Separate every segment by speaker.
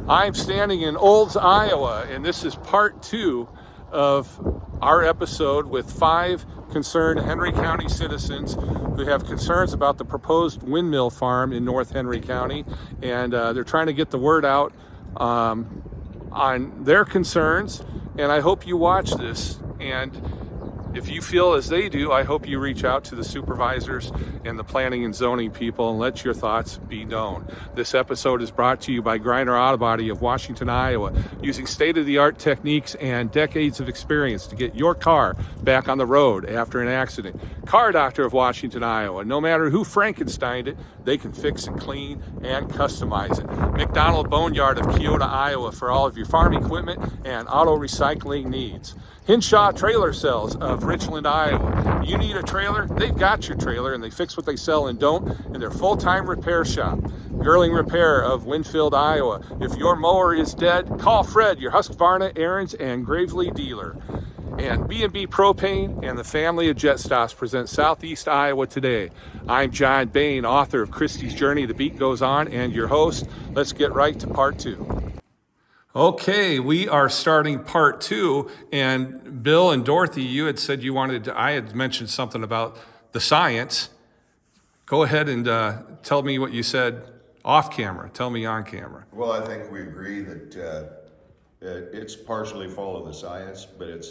Speaker 1: I'm standing in Olds, Iowa, and this is part 2 of our episode with 5 concerned Henry County citizens who have concerns about the proposed windmill farm in North Henry County, and they're trying to get the word out on their concerns. And I hope you watch this, and if you feel as they do, I hope you reach out to the supervisors and the planning and zoning people and let your thoughts be known. This episode is brought to you by Griner Auto Body of Washington, Iowa, using state-of-the-art techniques and decades of experience to get your car back on the road after an accident. Car Doctor of Washington, Iowa. No matter who Frankensteined it, they can fix and clean and customize it. McDonald Boneyard of Keota, Iowa, for all of your farm equipment and auto recycling needs. Hinshaw Trailer Sales of Richland, Iowa. You need a trailer? They've got your trailer, and they fix what they sell and don't in their full-time repair shop. Girling Repair of Winfield, Iowa. If your mower is dead, call Fred, your Husqvarna, Aaron's, and Gravely dealer. And B&B Propane and the family of Jet Stops present Southeast Iowa Today. I'm John Bain, author of Christie's Journey, The Beat Goes On, and your host. Let's get right to part 2. Okay, we are starting part 2, and Bill and Dorothy, you had said I had mentioned something about the science. Go ahead and tell me what you said off camera. Tell me on camera.
Speaker 2: Well, I think we agree that it's partially follow the science, but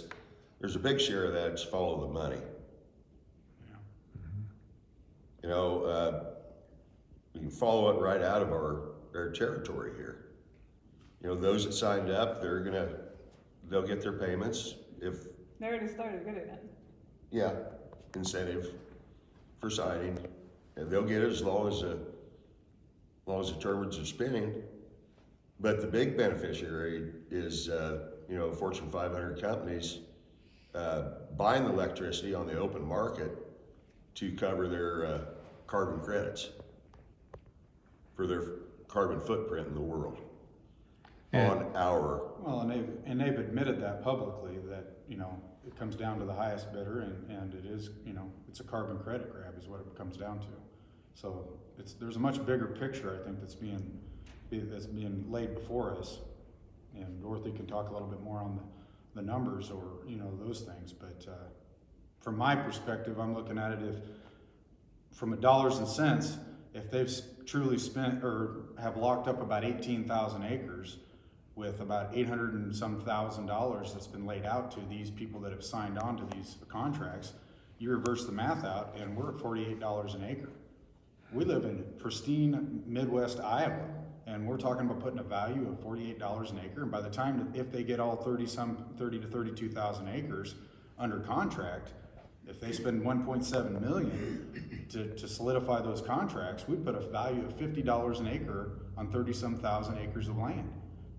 Speaker 2: there's a big share of that it's follow the money. You know, we can follow it right out of our territory here. You know, those that signed up, they'll get their payments if.
Speaker 3: They already started getting it.
Speaker 2: Yeah, incentive for signing, and they'll get it as long as the turbines are spinning. But the big beneficiary is, Fortune 500 companies buying the electricity on the open market to cover their carbon credits for their carbon footprint in the world.
Speaker 4: And they've admitted that publicly, that it comes down to the highest bidder, and it is it's a carbon credit grab is what it comes down to. So there's a much bigger picture, I think, that's being laid before us, and Dorothy can talk a little bit more on the numbers or those things. But from my perspective, I'm looking at it from a dollars and cents. If they've truly spent or have locked up about 18,000 acres. With about $800 and some thousand that's been laid out to these people that have signed on to these contracts, you reverse the math out, and we're at $48 an acre. We live in pristine Midwest Iowa, and we're talking about putting a value of $48 an acre. And by the time, if they get all 30 to 32,000 acres under contract, if they spend $1.7 million to solidify those contracts, we put a value of $50 an acre on 30-some thousand acres of land.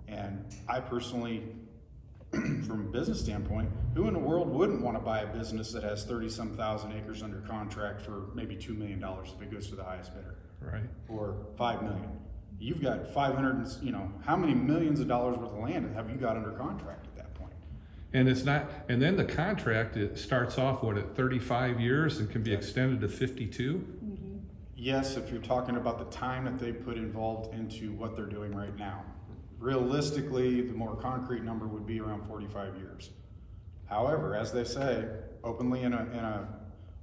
Speaker 4: And I personally, from a business standpoint, who in the world wouldn't want to buy a business that has 30-some thousand acres under contract for maybe $2 million if it goes to the highest bidder?
Speaker 1: Right.
Speaker 4: Or $5 million. You've got 500, how many millions of dollars worth of land have you got under contract at that point?
Speaker 1: And it's not, and then the contract, it starts off, at 35 years and can be extended to 52?
Speaker 3: Mm-hmm.
Speaker 4: Yes, if you're talking about the time that they put involved into what they're doing right now. Realistically, the more concrete number would be around 45 years. However, as they say openly in a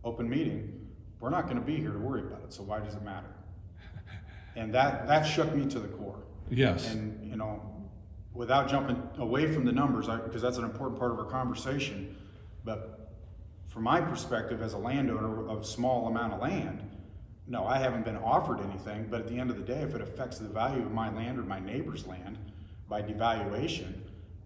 Speaker 4: open meeting, we're not going to be here to worry about it, so why does it matter? And that shook me to the core.
Speaker 1: Yes.
Speaker 4: And without jumping away from the numbers, because that's an important part of our conversation, but from my perspective as a landowner of a small amount of land, no, I haven't been offered anything, but at the end of the day, if it affects the value of my land or my neighbor's land by devaluation,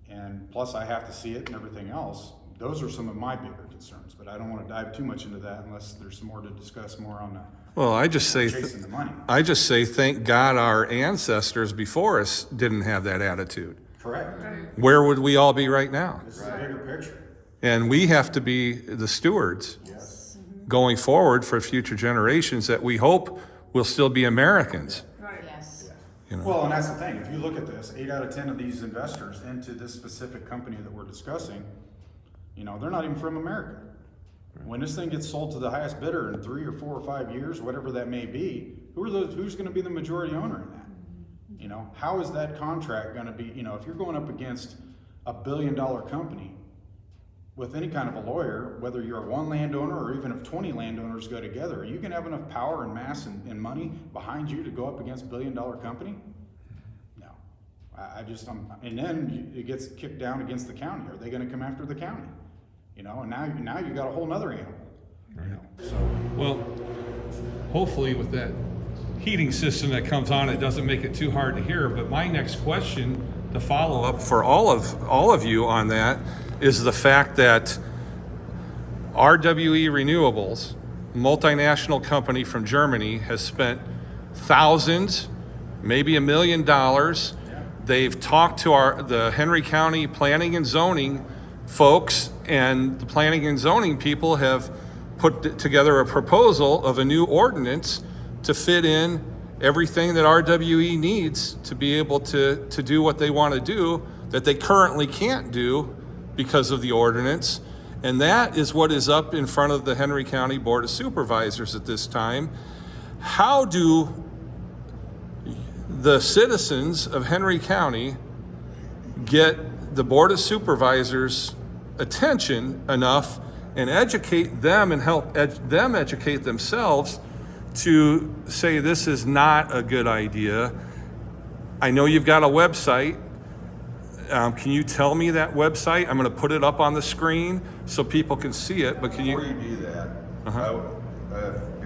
Speaker 4: and plus I have to see it and everything else, those are some of my bigger concerns. But I don't want to dive too much into that unless there's some more to discuss more on the
Speaker 1: Well, I just say
Speaker 4: chasing the money.
Speaker 1: I just say thank God our ancestors before us didn't have that attitude.
Speaker 4: Correct.
Speaker 3: Right.
Speaker 1: Where would we all be right now?
Speaker 4: This is a bigger picture.
Speaker 1: And we have to be the stewards
Speaker 4: Yes.
Speaker 1: going forward for future generations that we hope will still be Americans.
Speaker 3: Right.
Speaker 5: Yes.
Speaker 4: Well, and that's the thing. If you look at this, 8 out of 10 of these investors into this specific company that we're discussing, they're not even from America. When this thing gets sold to the highest bidder in 3 or 4 or 5 years, whatever that may be, who's going to be the majority owner in that? You know, how is that contract going to be, you know, if you're going up against $1 billion company with any kind of a lawyer, whether you're one landowner or even if 20 landowners go together, are you going to have enough power and mass and money behind you to go up against $1 billion company? No. And then it gets kicked down against the county. Are they going to come after the county? You know, and now you got a whole nother animal.
Speaker 1: Right.
Speaker 4: You know, so.
Speaker 1: Well, hopefully with that heating system that comes on, it doesn't make it too hard to hear. But my next question to follow up for all of you on that is the fact that RWE Renewables, multinational company from Germany, has spent thousands, maybe $1 million. They've talked to the Henry County Planning and Zoning folks, and the planning and zoning people have put together a proposal of a new ordinance to fit in everything that RWE needs to be able to do what they want to do that they currently can't do because of the ordinance. And that is what is up in front of the Henry County Board of Supervisors at this time. How do the citizens of Henry County get the Board of Supervisors' attention enough and educate them and help them educate themselves to say this is not a good idea? I know you've got a website. Can you tell me that website? I'm going to put it up on the screen so people can see it, but can you?
Speaker 2: Before you do that,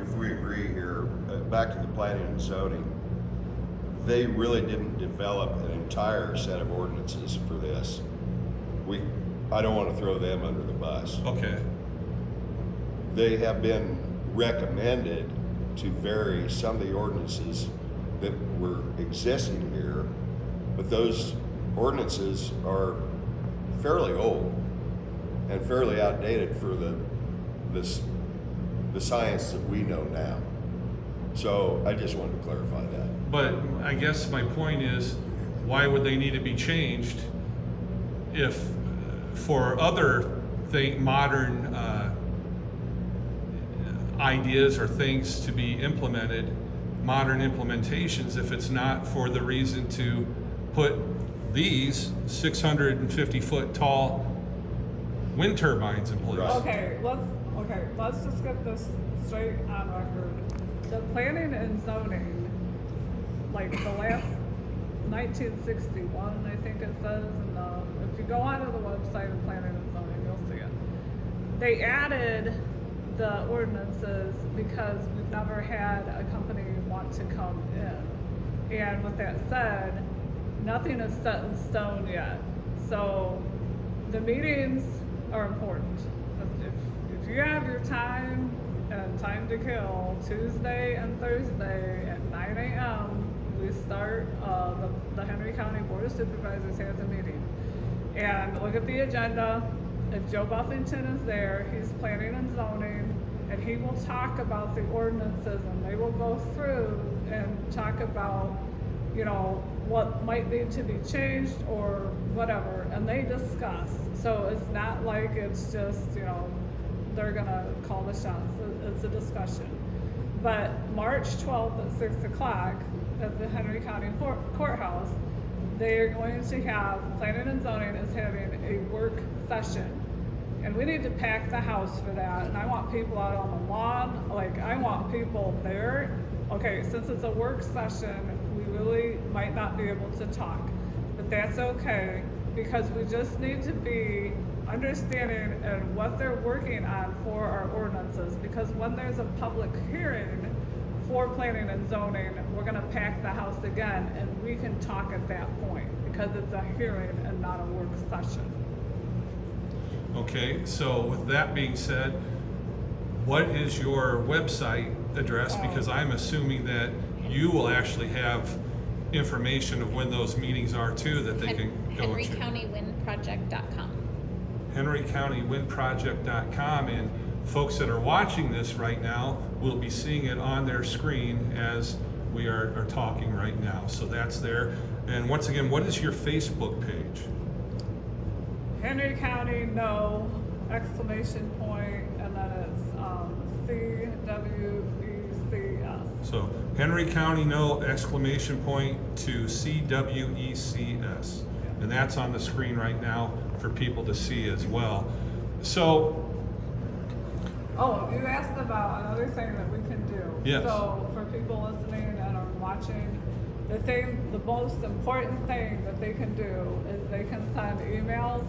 Speaker 2: if we agree here, back to the planning and zoning, they really didn't develop an entire set of ordinances for this. I don't want to throw them under the bus.
Speaker 1: Okay.
Speaker 2: They have been recommended to vary some of the ordinances that were existing here, but those ordinances are fairly old and fairly outdated for the science that we know now. So I just wanted to clarify that.
Speaker 1: But I guess my point is, why would they need to be changed if for other modern ideas or things to be implemented, modern implementations, if it's not for the reason to put these 650-foot tall wind turbines in place?
Speaker 3: Okay, let's just get this straight on record. The planning and zoning, like the last 1961, I think it says, and if you go onto the website of planning and zoning, you'll see it. They added the ordinances because we've never had a company want to come in. And with that said, nothing is set in stone yet. So the meetings are important. If you have your time and time to kill, Tuesday and Thursday at 9 a.m., we start, the Henry County Board of Supervisors has a meeting. And look at the agenda. If Joe Buffington is there, he's planning and zoning, and he will talk about the ordinances, and they will go through and talk about, you know, what might need to be changed or whatever, and they discuss. So it's not like it's just, you know, they're gonna call the shots. It's a discussion. But March 12th at 6 o'clock at the Henry County Courthouse, they're going to have, planning and zoning is having a work session. And we need to pack the house for that. And I want people out on the lawn. Like, I want people there. Okay, since it's a work session, we really might not be able to talk. But that's okay, because we just need to be understanding and what they're working on for our ordinances. Because when there's a public hearing for planning and zoning, we're gonna pack the house again, and we can talk at that point, because it's a hearing and not a work session.
Speaker 1: Okay, so with that being said, what is your website address? Because I'm assuming that you will actually have information of when those meetings are too, that they can go to.
Speaker 5: HenryCountyWindProject.com.
Speaker 1: HenryCountyWindProject.com, and folks that are watching this right now will be seeing it on their screen as we are talking right now. So that's there. And once again, what is your Facebook page?
Speaker 3: Henry County, no, exclamation point, and then it's CWECS.
Speaker 1: So Henry County No exclamation point to CWECS. And that's on the screen right now for people to see as well. So,
Speaker 3: Oh, you asked about another thing that we can do.
Speaker 1: Yes.
Speaker 3: So for people listening and are watching, the most important thing that they can do is they can send emails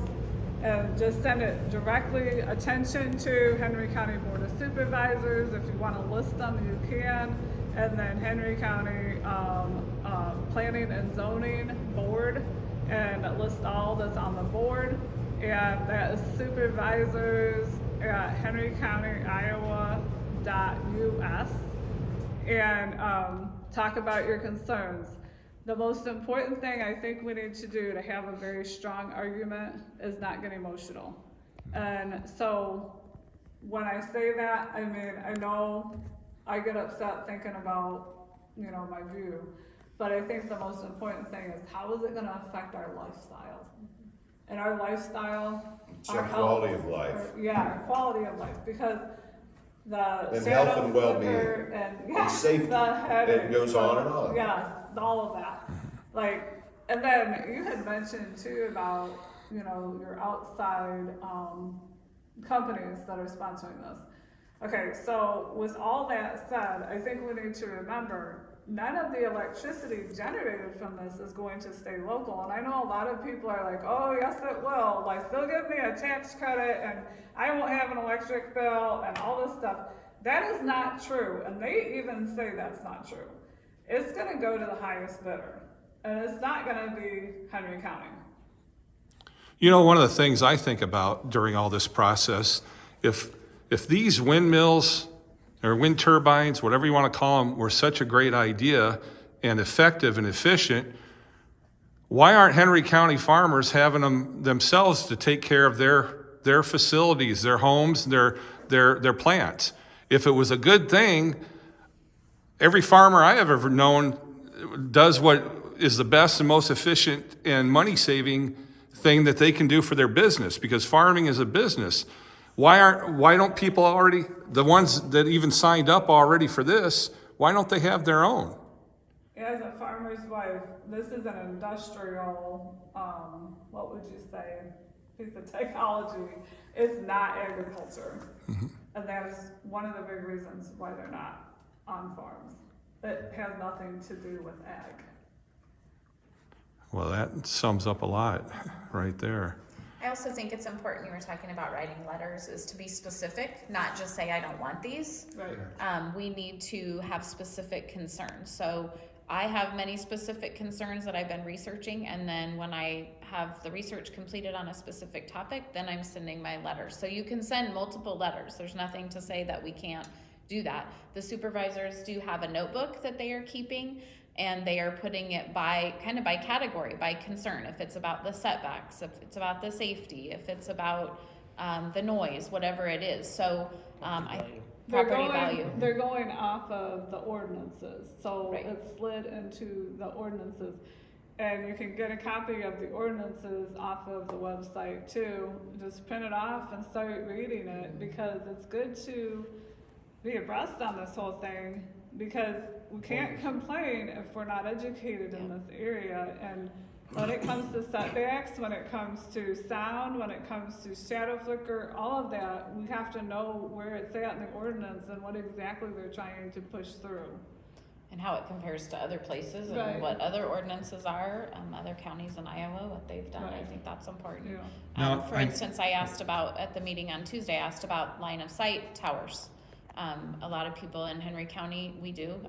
Speaker 3: and just send it directly, attention to Henry County Board of Supervisors. If you want to list them, you can. And then Henry County Planning and Zoning Board, and list all that's on the board. And that is supervisors at henrycountyiowa.us, and talk about your concerns. The most important thing I think we need to do to have a very strong argument is not get emotional. And so when I say that, I mean, I know I get upset thinking about, my view, but I think the most important thing is how is it gonna affect our lifestyle? And our lifestyle,
Speaker 2: It's
Speaker 3: our
Speaker 2: our
Speaker 3: health,
Speaker 2: quality of life.
Speaker 3: our quality of life, because the
Speaker 2: And
Speaker 3: shadow
Speaker 2: health and well-being.
Speaker 3: flicker and
Speaker 2: safety.
Speaker 3: the headache,
Speaker 2: It goes on and on.
Speaker 3: Yes, all of that. And then you had mentioned too about, your outside, companies that are sponsoring this. Okay, so with all that said, I think we need to remember, none of the electricity generated from this is going to stay local. And I know a lot of people are like, oh, yes, it will. They'll give me a tax credit and I won't have an electric bill and all this stuff. That is not true. And they even say that's not true. It's gonna go to the highest bidder. And it's not gonna be Henry County.
Speaker 1: one of the things I think about during all this process, if these windmills or wind turbines, whatever you want to call them, were such a great idea and effective and efficient, why aren't Henry County farmers having them themselves to take care of their facilities, their homes, their plants? If it was a good thing, every farmer I have ever known does what is the best and most efficient and money-saving thing that they can do for their business, because farming is a business. Why don't people already, the ones that even signed up already for this, why don't they have their own?
Speaker 3: As a farmer's wife, this is an industrial, what would you say, piece of technology. It's not agriculture.
Speaker 1: Mm-hmm.
Speaker 3: And that is one of the big reasons why they're not on farms. It has nothing to do with ag.
Speaker 1: Well, that sums up a lot right there.
Speaker 5: I also think it's important, you were talking about writing letters, is to be specific, not just say, I don't want these.
Speaker 3: Right.
Speaker 5: We need to have specific concerns. So I have many specific concerns that I've been researching, and then when I have the research completed on a specific topic, then I'm sending my letters. So you can send multiple letters. There's nothing to say that we can't do that. The supervisors do have a notebook that they are keeping, and they are putting it by category, by concern. If it's about the setbacks, if it's about the safety, if it's about the noise, whatever it is. So property value.
Speaker 3: They're going off of the ordinances, so
Speaker 5: Right.
Speaker 3: it's slid into the ordinances. And you can get a copy of the ordinances off of the website too. Just print it off and start reading it, because it's good to be abreast on this whole thing, because we can't complain if we're not educated in this area. And when it comes to setbacks, when it comes to sound, when it comes to shadow flicker, all of that, we have to know where it's at in the ordinance and what exactly they're trying to push through.
Speaker 5: And how it compares to other places and
Speaker 3: Right.
Speaker 5: what other ordinances are, other counties in Iowa, what they've done. I
Speaker 3: Right.
Speaker 5: think that's important.
Speaker 3: Yeah.
Speaker 1: Now,
Speaker 5: For instance, I asked about, at the meeting on Tuesday, I asked about line of sight towers. A lot of people in Henry County, we do,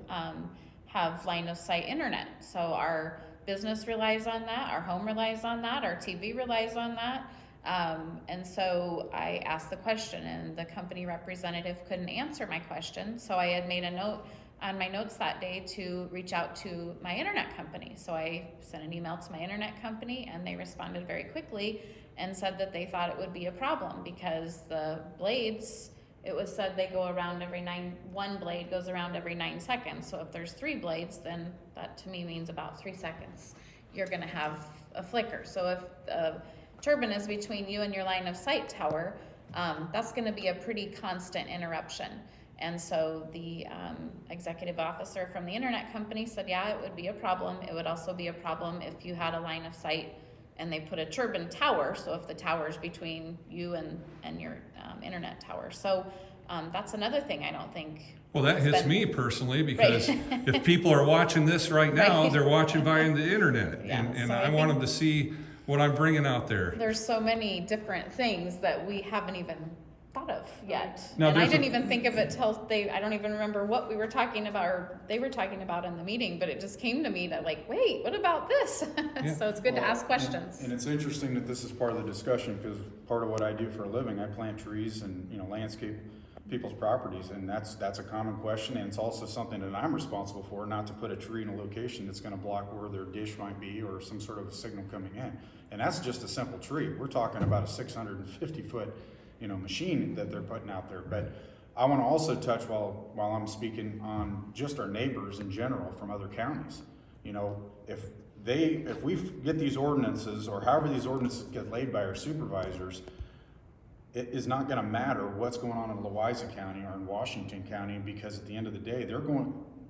Speaker 5: have line of sight internet. So our business relies on that, our home relies on that, our TV relies on that. And so I asked the question, and the company representative couldn't answer my question. So I had made a note on my notes that day to reach out to my internet company. So I sent an email to my internet company, and they responded very quickly and said that they thought it would be a problem because the blades, it was said they go around one blade goes around every 9 seconds. So if there's 3 blades, then that to me means about 3 seconds you're gonna have a flicker. So if a turbine is between you and your line of sight tower, that's gonna be a pretty constant interruption. And so the executive officer from the internet company said, yeah, it would be a problem. It would also be a problem if you had a line of sight and they put a turbine tower, so if the tower's between you and your internet tower. So that's another thing I don't think.
Speaker 1: Well, that hits me personally, because if people are watching this right now, they're watching via the internet.
Speaker 5: Yeah,
Speaker 1: And
Speaker 5: so
Speaker 1: I want them to see what I'm bringing out there.
Speaker 5: There's so many different things that we haven't even thought of yet.
Speaker 1: Now,
Speaker 5: and I
Speaker 1: there's
Speaker 5: didn't even think of it till I don't even remember what we were talking about or they were talking about in the meeting, but it just came to me that like, wait, what about this?
Speaker 1: Yeah.
Speaker 5: So it's good to ask questions.
Speaker 4: And it's interesting that this is part of the discussion, because part of what I do for a living, I plant trees and, you know, landscape people's properties, and that's a common question, and it's also something that I'm responsible for, not to put a tree in a location that's going to block where their dish might be or some sort of a signal coming in. And that's just a simple tree. We're talking about a 650-foot, you know, machine that they're putting out there. But I want to also touch while I'm speaking on just our neighbors in general from other counties. You know, if we get these ordinances, or however these ordinances get laid by our supervisors, it is not going to matter what's going on in Louisa County or in Washington County, because at the end of the day,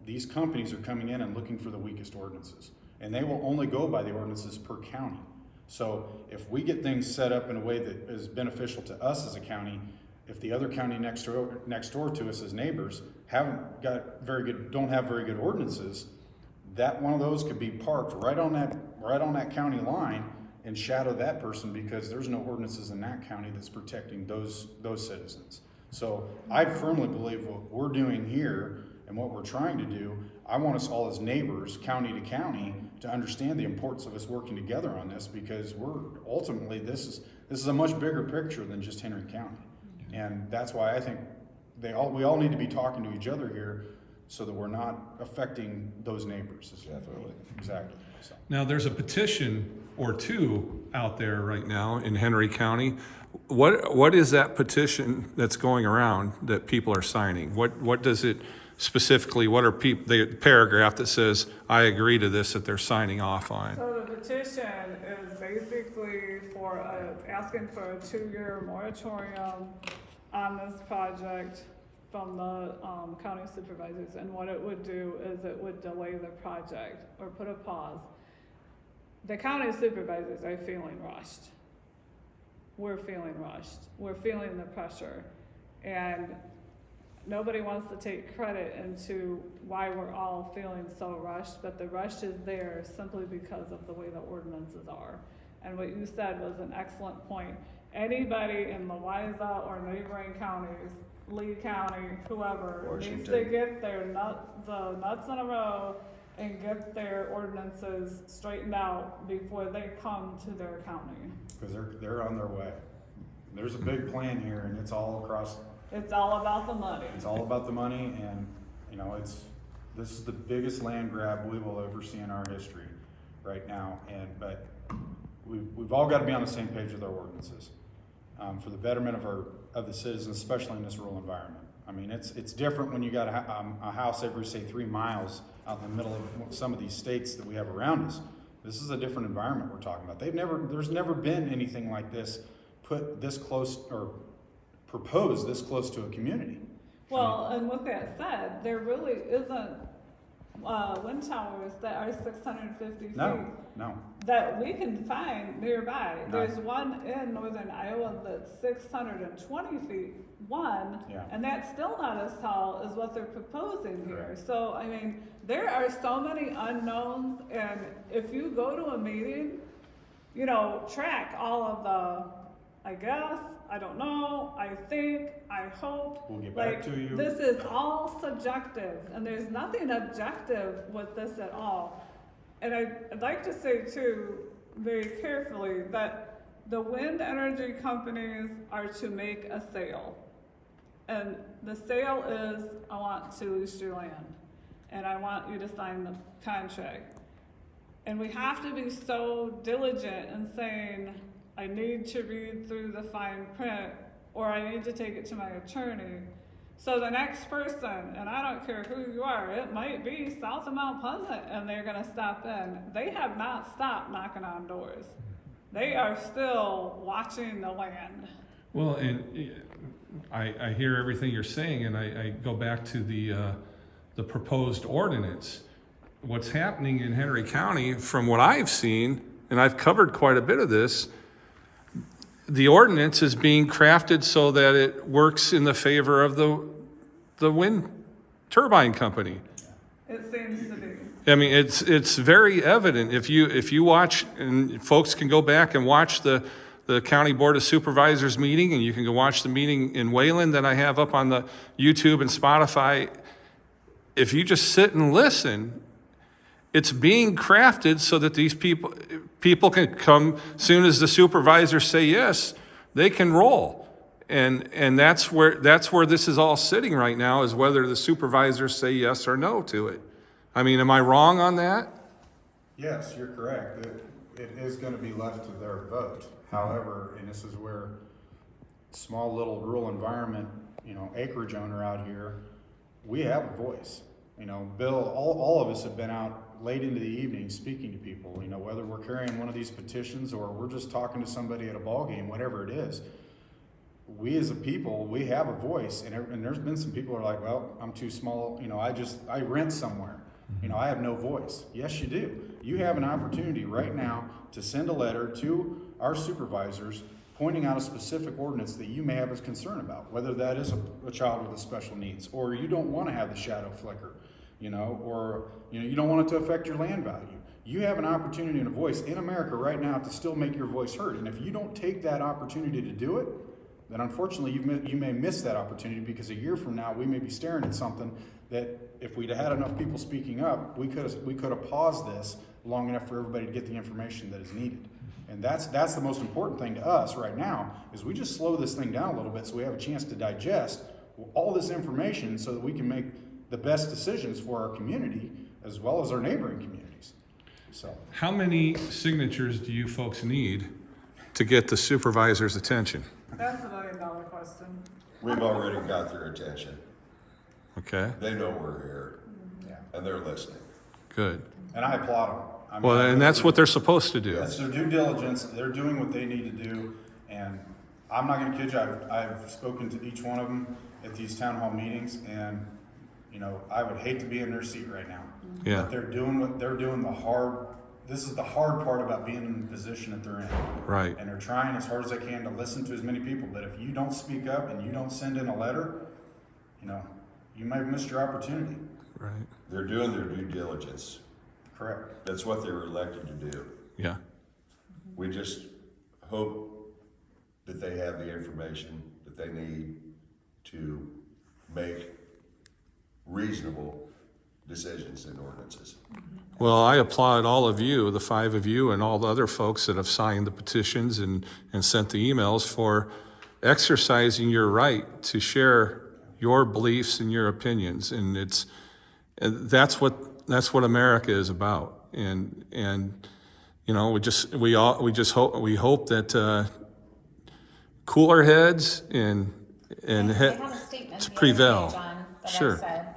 Speaker 4: these companies are coming in and looking for the weakest ordinances, and they will only go by the ordinances per county. So if we get things set up in a way that is beneficial to us as a county, if the other county next door to us as neighbors don't have very good ordinances, that one of those could be parked right on that county line and shadow that person, because there's no ordinances in that county that's protecting those citizens. So I firmly believe what we're doing here and what we're trying to do, I want us all as neighbors, county to county, to understand the importance of us working together on this, because ultimately this is a much bigger picture than just Henry County. And that's why I think we all need to be talking to each other here, so that we're not affecting those neighbors.
Speaker 2: Definitely.
Speaker 4: Exactly. So.
Speaker 1: Now, there's a petition or two out there right now in Henry County. What is that petition that's going around that people are signing? What does it specifically, what are the paragraph that says, I agree to this, that they're signing off on?
Speaker 3: So the petition is basically for asking for a 2-year moratorium on this project from the county supervisors. And what it would do is it would delay the project or put a pause. The county supervisors are feeling rushed. We're feeling rushed. We're feeling the pressure. And nobody wants to take credit into why we're all feeling so rushed, but the rush is there simply because of the way the ordinances are. And what you said was an excellent point. Anybody in Louisa or neighboring counties, Lee County, whoever,
Speaker 2: Washington,
Speaker 3: needs to get their nuts in a row and get their ordinances straightened out before they come to their county.
Speaker 4: Because they're on their way. There's a big plan here, and it's all across.
Speaker 3: It's all about the money.
Speaker 4: It's all about the money, and you know, this is the biggest land grab we will ever see in our history right now. But we've all got to be on the same page with our ordinances for the betterment of the citizens, especially in this rural environment. I mean, it's different when you got a house every, say, 3 miles out in the middle of some of these states that we have around us. This is a different environment we're talking about. There's never been anything like this put this close or proposed this close to a community.
Speaker 3: Well, and with that said, there really isn't wind towers that are 650 feet.
Speaker 4: No.
Speaker 3: That we can find nearby.
Speaker 4: No.
Speaker 3: There's one in northern Iowa that's 620 feet,
Speaker 4: Yeah.
Speaker 3: and that's still not as tall as what they're proposing here.
Speaker 4: Correct.
Speaker 3: So, I mean, there are so many unknowns, and if you go to a meeting, you know, track all of the, I guess, I don't know, I think, I hope.
Speaker 4: We'll get back to you.
Speaker 3: This is all subjective, and there's nothing objective with this at all. And I'd like to say too, very carefully, that the wind energy companies are to make a sale. And the sale is, I want to lease your land, and I want you to sign the contract. And we have to be so diligent in saying, I need to read through the fine print, or I need to take it to my attorney. So the next person, and I don't care who you are, it might be south of Mount Pleasant, and they're gonna stop in. They have not stopped knocking on doors. They are still watching the land.
Speaker 1: Well, and I hear everything you're saying, and I go back to the proposed ordinance. What's happening in Henry County, from what I've seen, and I've covered quite a bit of this, the ordinance is being crafted so that it works in the favor of the wind turbine company.
Speaker 3: It seems to be.
Speaker 1: I mean, it's very evident if you watch, and folks can go back and watch the County Board of Supervisors meeting, and you can go watch the meeting in Wayland that I have up on the YouTube and Spotify. If you just sit and listen, it's being crafted so that these people can come, soon as the supervisors say yes, they can roll. And that's where this is all sitting right now, is whether the supervisors say yes or no to it. I mean, am I wrong on that?
Speaker 4: Yes, you're correct. It is going to be left to their vote. However, and this is where small little rural environment, acreage owner out here, we have a voice. Bill, all of us have been out late into the evening speaking to people, whether we're carrying one of these petitions or we're just talking to somebody at a ball game, whatever it is. We as a people, we have a voice, and there's been some people who are like, well, I'm too small, I rent somewhere. I have no voice. Yes, you do. You have an opportunity right now to send a letter to our supervisors pointing out a specific ordinance that you may have a concern about, whether that is a child with a special needs, or you don't want to have the shadow flicker, or you don't want it to affect your land value. You have an opportunity and a voice in America right now to still make your voice heard. And if you don't take that opportunity to do it, then unfortunately you may miss that opportunity, because a year from now we may be staring at something that, if we'd had enough people speaking up, we could have paused this long enough for everybody to get the information that is needed. And that's the most important thing to us right now, is we just slow this thing down a little bit so we have a chance to digest all this information so that we can make the best decisions for our community as well as our neighboring communities. So,
Speaker 1: How many signatures do you folks need to get the supervisor's attention?
Speaker 3: That's a $1 million question.
Speaker 2: We've already got their attention.
Speaker 1: Okay,
Speaker 2: They know we're here,
Speaker 4: yeah.
Speaker 2: and they're listening.
Speaker 1: good.
Speaker 4: And I applaud them. I mean,
Speaker 1: Well, and that's what they're supposed to do.
Speaker 4: That's their due diligence. They're doing what they need to do. And I'm not going to kid you. I've spoken to each one of them at these town hall meetings, and I would hate to be in their seat right now.
Speaker 1: Yeah.
Speaker 4: But they're doing this is the hard part about being in the position that they're in.
Speaker 1: Right.
Speaker 4: And they're trying as hard as they can to listen to as many people. But if you don't speak up and you don't send in a letter, you might have missed your opportunity.
Speaker 1: Right.
Speaker 2: They're doing their due diligence.
Speaker 4: Correct.
Speaker 2: That's what they were elected to do.
Speaker 1: Yeah.
Speaker 2: We just hope that they have the information that they need to make reasonable decisions and ordinances.
Speaker 1: Well, I applaud all of you, the 5 of you, and all the other folks that have signed the petitions and sent the emails, for exercising your right to share your beliefs and your opinions. And that's what America is about. And we hope that cooler heads and
Speaker 5: I have a statement the
Speaker 1: prevail.
Speaker 5: other day, John, that
Speaker 1: Sure.
Speaker 5: I said,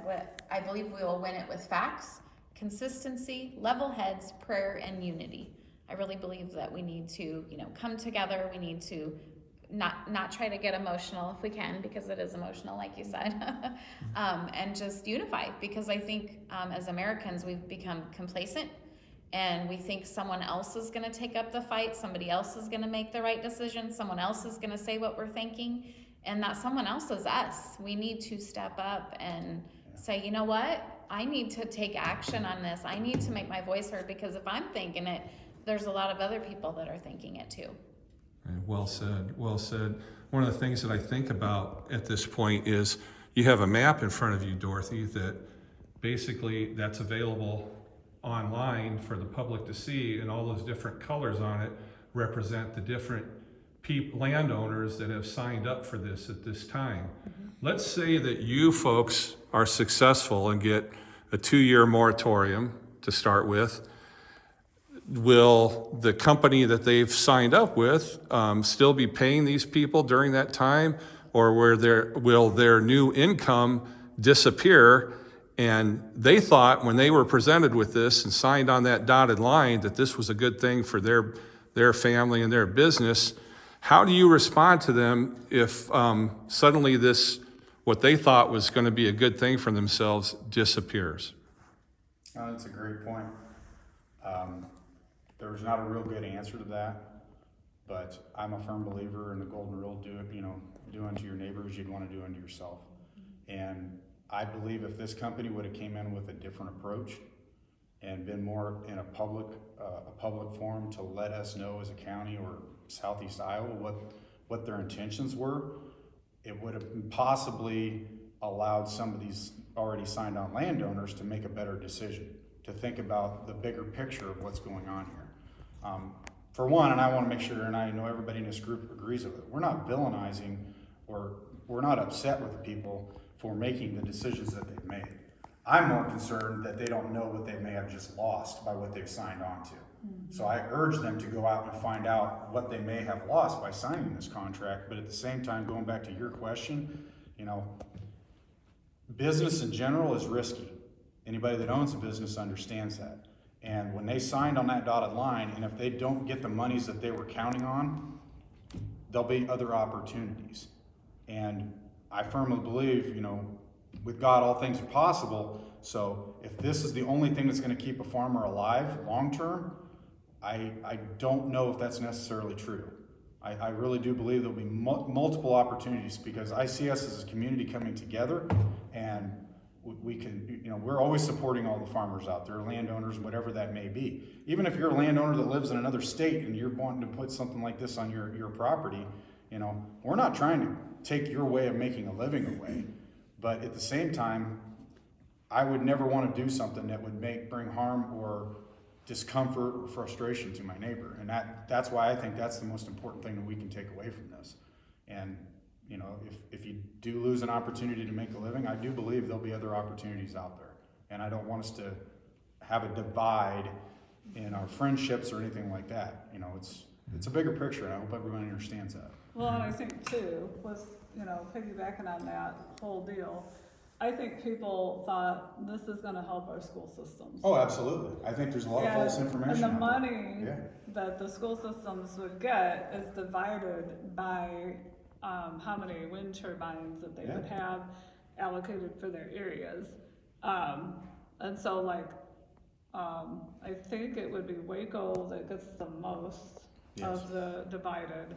Speaker 5: I believe we will win it with facts, consistency, level heads, prayer, and unity. I really believe that we need to, come together. We need to not try to get emotional if we can, because it is emotional, like you said, and just unify. Because I think as Americans, we've become complacent, and we think someone else is going to take up the fight, somebody else is going to make the right decision, someone else is going to say what we're thinking, and that someone else is us. We need to step up and say, you know what? I need to take action on this. I need to make my voice heard, because if I'm thinking it, there's a lot of other people that are thinking it too.
Speaker 1: Well said, well said. One of the things that I think about at this point is you have a map in front of you, Dorothy, that basically that's available online for the public to see, and all those different colors on it represent the different landowners that have signed up for this at this time. Let's say that you folks are successful and get a 2-year moratorium to start with. Will the company that they've signed up with still be paying these people during that time, or will their new income disappear? And they thought, when they were presented with this and signed on that dotted line, that this was a good thing for their family and their business. How do you respond to them if suddenly this, what they thought was going to be a good thing for themselves, disappears?
Speaker 4: That's a great point. There's not a real good answer to that, but I'm a firm believer in the golden rule: do unto your neighbor as you'd want to do unto yourself. And I believe if this company would have came in with a different approach and been more in a public forum to let us know as a county or Southeast Iowa what their intentions were, it would have possibly allowed some of these already signed on landowners to make a better decision, to think about the bigger picture of what's going on here. For one, and I want to make sure, and I know everybody in this group agrees with it, we're not villainizing or we're not upset with the people for making the decisions that they've made. I'm more concerned that they don't know what they may have just lost by what they've signed on to. So I urge them to go out and find out what they may have lost by signing this contract. But at the same time, going back to your question, business in general is risky. Anybody that owns a business understands that. And when they signed on that dotted line, and if they don't get the monies that they were counting on, there'll be other opportunities. And I firmly believe, with God, all things are possible. So if this is the only thing that's going to keep a farmer alive long-term, I don't know if that's necessarily true. I really do believe there'll be multiple opportunities, because I see us as a community coming together, and we can, we're always supporting all the farmers out there, landowners, whatever that may be. Even if you're a landowner that lives in another state and you're wanting to put something like this on your property, we're not trying to take your way of making a living away. But at the same time, I would never want to do something that would bring harm or discomfort or frustration to my neighbor. And that's why I think that's the most important thing that we can take away from this. And if you do lose an opportunity to make a living, I do believe there'll be other opportunities out there. And I don't want us to have a divide in our friendships or anything like that. It's a bigger picture, and I hope everybody understands that.
Speaker 3: Well, and I think too, was, piggybacking on that whole deal, I think people thought this is gonna help our school systems.
Speaker 4: Oh, absolutely. I think there's a lot of false information.
Speaker 3: And the
Speaker 4: out there.
Speaker 3: money that the school systems would get is divided by how many wind turbines that they would have allocated for their areas. And so I think it would be Waco that gets the most of the divided,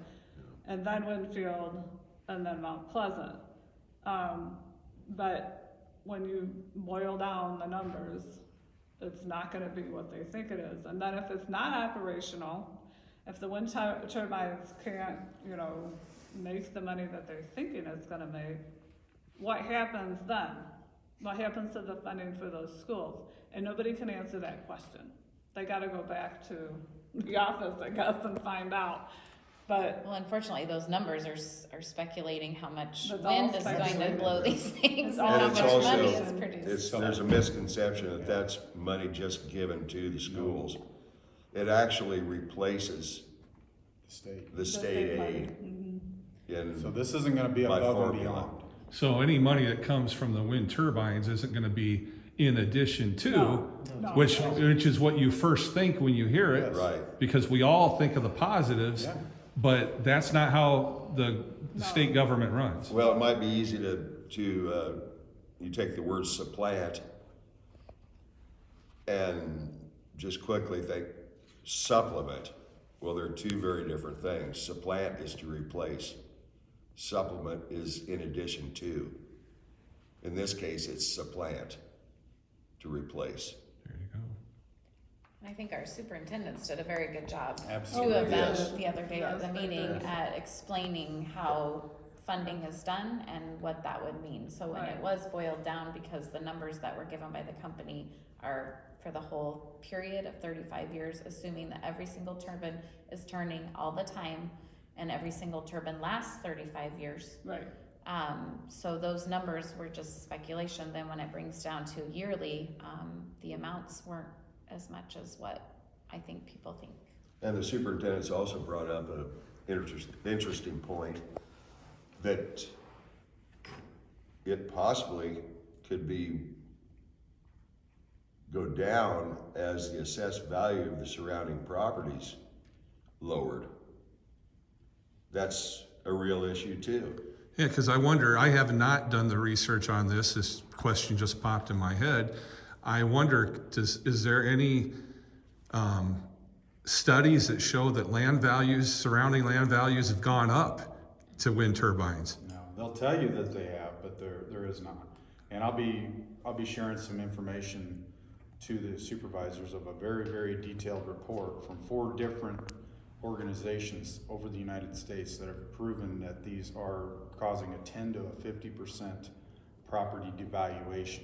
Speaker 3: and then Winfield, and then Mount Pleasant. But when you boil down the numbers, it's not gonna be what they think it is. And then if it's not operational, if the wind turbines can't, make the money that they're thinking it's gonna make, what happens then? What happens to the funding for those schools? And nobody can answer that question. They gotta go back to the office, I guess, and find out. But
Speaker 5: Well, unfortunately, those numbers are speculating how much
Speaker 3: That's all
Speaker 5: wind is going to
Speaker 3: speculated.
Speaker 5: blow these things, and
Speaker 3: all
Speaker 5: how
Speaker 2: And it's
Speaker 5: much
Speaker 2: also,
Speaker 5: money is produced.
Speaker 2: there's a misconception that that's money just given to the schools. It actually replaces
Speaker 4: The state.
Speaker 2: the state
Speaker 3: money.
Speaker 2: aid.
Speaker 3: Mhm.
Speaker 4: So this isn't gonna be
Speaker 2: By
Speaker 4: above and
Speaker 2: formula.
Speaker 4: beyond.
Speaker 1: So any money that comes from the wind turbines isn't going to be in addition to,
Speaker 3: No.
Speaker 1: which is what you first think when you hear it.
Speaker 4: Yes.
Speaker 2: Right.
Speaker 1: Because we all think of the positives,
Speaker 4: Yeah.
Speaker 1: but that's not how the state government runs.
Speaker 2: Well, it might be easy to you take the word supplant and just quickly think supplement. Well, they're two very different things. Supplant is to replace. Supplement is in addition to. In this case, it's supplant, to replace.
Speaker 1: There you go.
Speaker 5: I think our superintendents did a very good job.
Speaker 4: Absolutely.
Speaker 5: Two of them
Speaker 2: Yes.
Speaker 5: the other day at the
Speaker 3: Yes, they
Speaker 5: meeting
Speaker 3: did.
Speaker 5: at explaining how funding is done and what that would mean. So when it
Speaker 3: Right.
Speaker 5: was boiled down, because the numbers that were given by the company are for the whole period of 35 years, assuming that every single turbine is turning all the time and every single turbine lasts 35 years.
Speaker 3: Right.
Speaker 5: So those numbers were just speculation. Then when it brings down to yearly, the amounts weren't as much as what I think people think.
Speaker 2: And the superintendent's also brought up an interesting point that it possibly could go down as the assessed value of the surrounding properties lowered. that's a real issue too.
Speaker 1: Yeah, because I wonder, I have not done the research on this. This question just popped in my head. I wonder, is there any studies that show that land values, surrounding land values have gone up to wind turbines?
Speaker 4: No, they'll tell you that they have, but there is not. And I'll be sharing some information to the supervisors of a very, very detailed report from 4 different organizations over the United States that have proven that these are causing a 10 to a 50% property devaluation.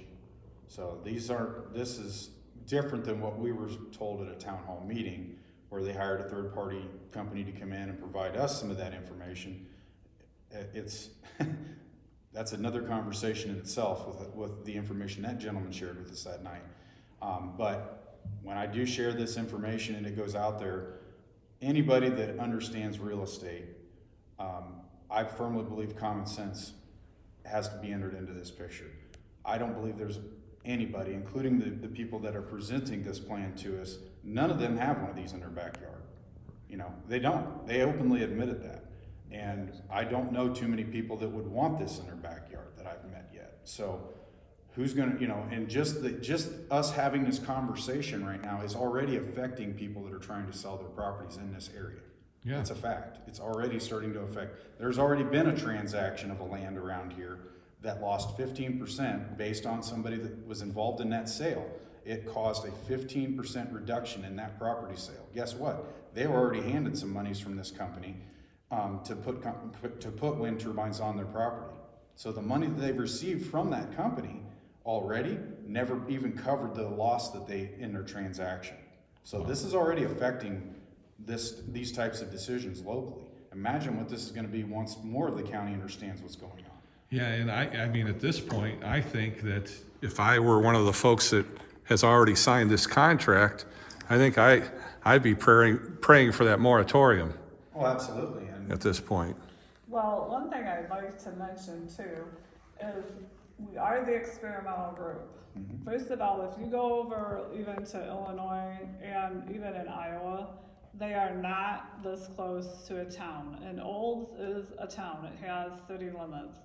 Speaker 4: So this is different than what we were told at a town hall meeting, where they hired a third-party company to come in and provide us some of that information. It's that's another conversation in itself with the information that gentleman shared with us that night. But when I do share this information and it goes out there, anybody that understands real estate, I firmly believe common sense has to be entered into this picture. I don't believe there's anybody, including the people that are presenting this plan to us, none of them have one of these in their backyard. You know, they don't. They openly admitted that. And I don't know too many people that would want this in their backyard that I've met yet. So who's gonna, you know, and just us having this conversation right now is already affecting people that are trying to sell their properties in this area.
Speaker 1: Yeah.
Speaker 4: It's a fact. It's already starting to affect. There's already been a transaction of a land around here that lost 15% based on somebody that was involved in that sale. It caused a 15% reduction in that property sale. Guess what? They were already handed some monies from this company to put wind turbines on their property. So the money that they've received from that company already never even covered the loss that they in their transaction. So this is already affecting these types of decisions locally. Imagine what this is going to be once more of the county understands what's going on.
Speaker 1: Yeah, and I mean, at this point, I think that if I were one of the folks that has already signed this contract, I think I'd be praying for that moratorium
Speaker 4: Oh, absolutely. And
Speaker 1: at this point.
Speaker 3: Well, one thing I'd like to mention too is we are the experimental group. First of all, if you go over even to Illinois and even in Iowa, they are not this close to a town. And Olds is a town, it has city limits.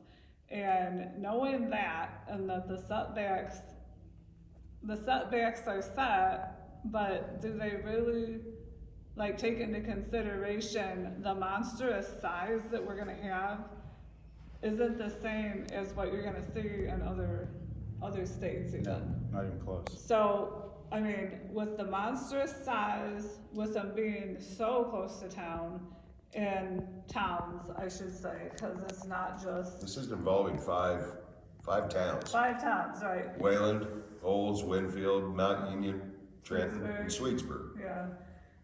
Speaker 3: And knowing that, and that the setbacks are set, but do they really like take into consideration the monstrous size that we're gonna have isn't the same as what you're gonna see in other states even.
Speaker 4: not even close.
Speaker 3: So, I mean, with the monstrous size, with them being so close to town, in towns, I should say, because it's not just
Speaker 2: This is involving five towns.
Speaker 3: 5 towns, right?
Speaker 2: Wayland, Olds, Winfield, Mount Union, Trenton, and Sweetsburg.
Speaker 3: Yeah.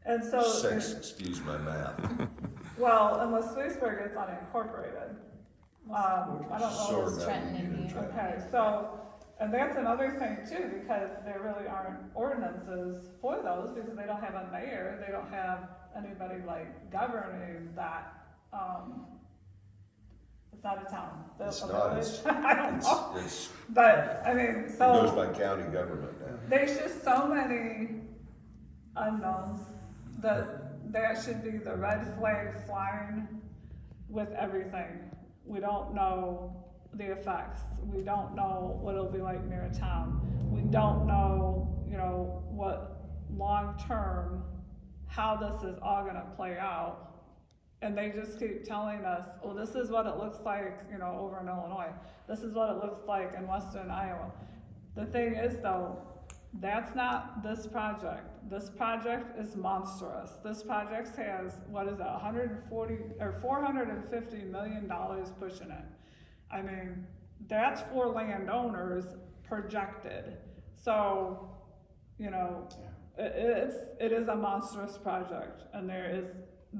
Speaker 3: And so,
Speaker 2: 6, excuse my math.
Speaker 3: well, unless Lewisburg is unincorporated. I don't know.
Speaker 2: Sort
Speaker 5: It's
Speaker 2: of
Speaker 5: Trenton
Speaker 2: Mount
Speaker 5: and
Speaker 2: Union,
Speaker 5: Union.
Speaker 3: Okay, so, and that's another thing too, because there really aren't ordinances for those, because they don't have a mayor, they don't have anybody like governing that, it's not a town.
Speaker 2: It's
Speaker 3: A
Speaker 2: not,
Speaker 3: village?
Speaker 2: it's,
Speaker 3: I don't know,
Speaker 2: it's,
Speaker 3: but, I mean,
Speaker 2: it goes
Speaker 3: so,
Speaker 2: by county government now.
Speaker 3: there's just so many unknowns that should be the red flag flying with everything. We don't know the effects. We don't know what it'll be like near a town. We don't know, you know, what long-term, how this is all gonna play out. And they just keep telling us, well, this is what it looks like, you know, over in Illinois. This is what it looks like in western Iowa. The thing is though, that's not this project. This project is monstrous. This project has, what is it, 140 or $450 million pushing it. I mean, that's for landowners projected. So, you know, it is a monstrous project, and there is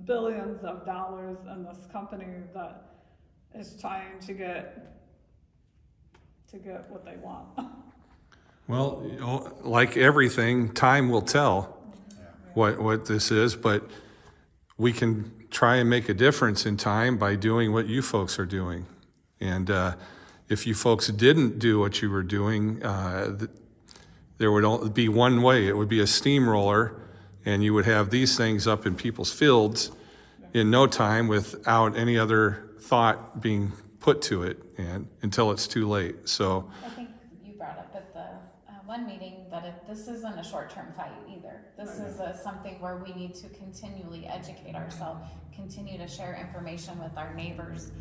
Speaker 3: billions of dollars in this company that is trying to get what they want.
Speaker 1: Well, you know, like everything, time will tell what this is, but we can try and make a difference in time by doing what you folks are doing. And if you folks didn't do what you were doing, there would only be one way. It would be a steamroller, and you would have these things up in people's fields in no time without any other thought being put to it and until it's too late. So
Speaker 5: I think you brought up at the one meeting that this isn't a short-term fight either. This is something where we need to continually educate ourselves, continue to share information with our neighbors,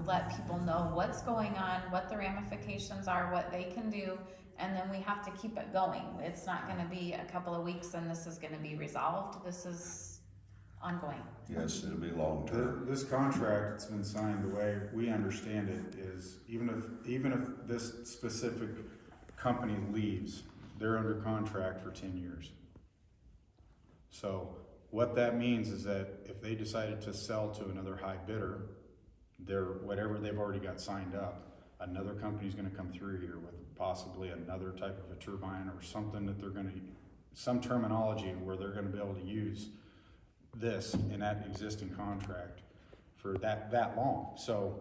Speaker 5: let people know what's going on, what the ramifications are, what they can do, and then we have to keep it going. It's not going to be a couple of weeks and this is going to be resolved. This is ongoing.
Speaker 2: Yes, it'll be long term.
Speaker 4: This contract that's been signed, the way we understand it is, even if this specific company leaves, they're under contract for 10 years. So what that means is that if they decided to sell to another high bidder, whatever they've already got signed up, another company's gonna come through here with possibly another type of a turbine or something that they're gonna, some terminology where they're gonna be able to use this in that existing contract for that long. So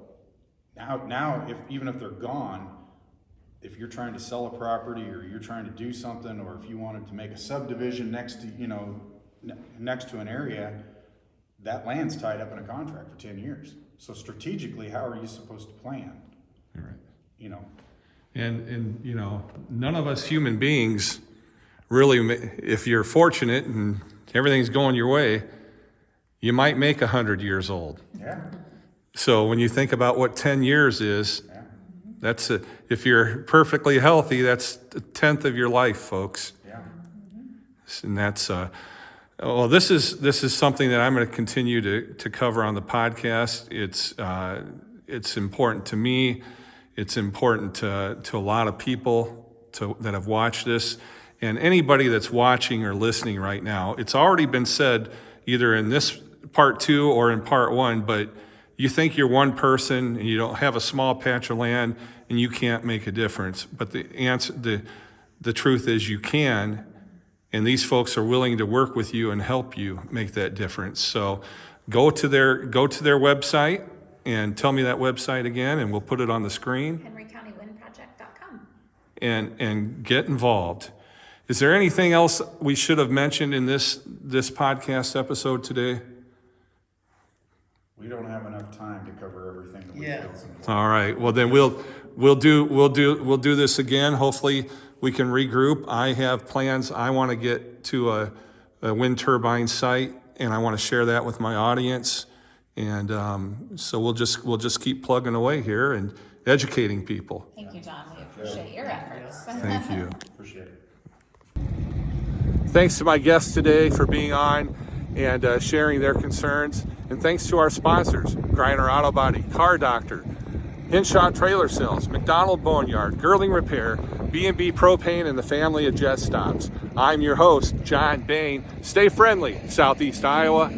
Speaker 4: now even if they're gone, if you're trying to sell a property or you're trying to do something, or if you wanted to make a subdivision next to an area, that land's tied up in a contract for 10 years. So strategically, how are you supposed to plan?
Speaker 1: All right.
Speaker 4: You know,
Speaker 1: And none of us human beings really, if you're fortunate and everything's going your way, you might make 100 years old.
Speaker 4: yeah.
Speaker 1: So when you think about what 10 years is,
Speaker 4: Yeah.
Speaker 1: that's if you're perfectly healthy, that's a tenth of your life, folks.
Speaker 4: Yeah.
Speaker 1: And that's well, this is something that I'm going to continue to cover on the podcast. It's important to me. It's important to a lot of people that have watched this, and anybody that's watching or listening right now. It's already been said either in this part 2 or in part 1, but you think you're one person and you don't have a small patch of land and you can't make a difference. But the truth is you can, and these folks are willing to work with you and help you make that difference. So go to their website and tell me that website again, and we'll put it on the screen.
Speaker 5: HenryCountyWindProject.com.
Speaker 1: And get involved. Is there anything else we should have mentioned in this podcast episode today?
Speaker 4: We don't have enough time to cover everything that we feel is important.
Speaker 1: All right. Well, then we'll do this again. Hopefully we can regroup. I have plans. I want to get to a wind turbine site, and I want to share that with my audience. And so we'll just keep plugging away here and educating people.
Speaker 5: Thank you, John. We appreciate your efforts.
Speaker 1: Thank you.
Speaker 4: Appreciate it.
Speaker 1: Thanks to my guests today for being on and sharing their concerns. And thanks to our sponsors, Griner Auto Body, Car Doctor, Hinshaw Trailer Sales, McDonald Boneyard, Girling Repair, B&B Propane, and the family of Jet Stops. I'm your host, John Bain. Stay friendly, Southeast Iowa.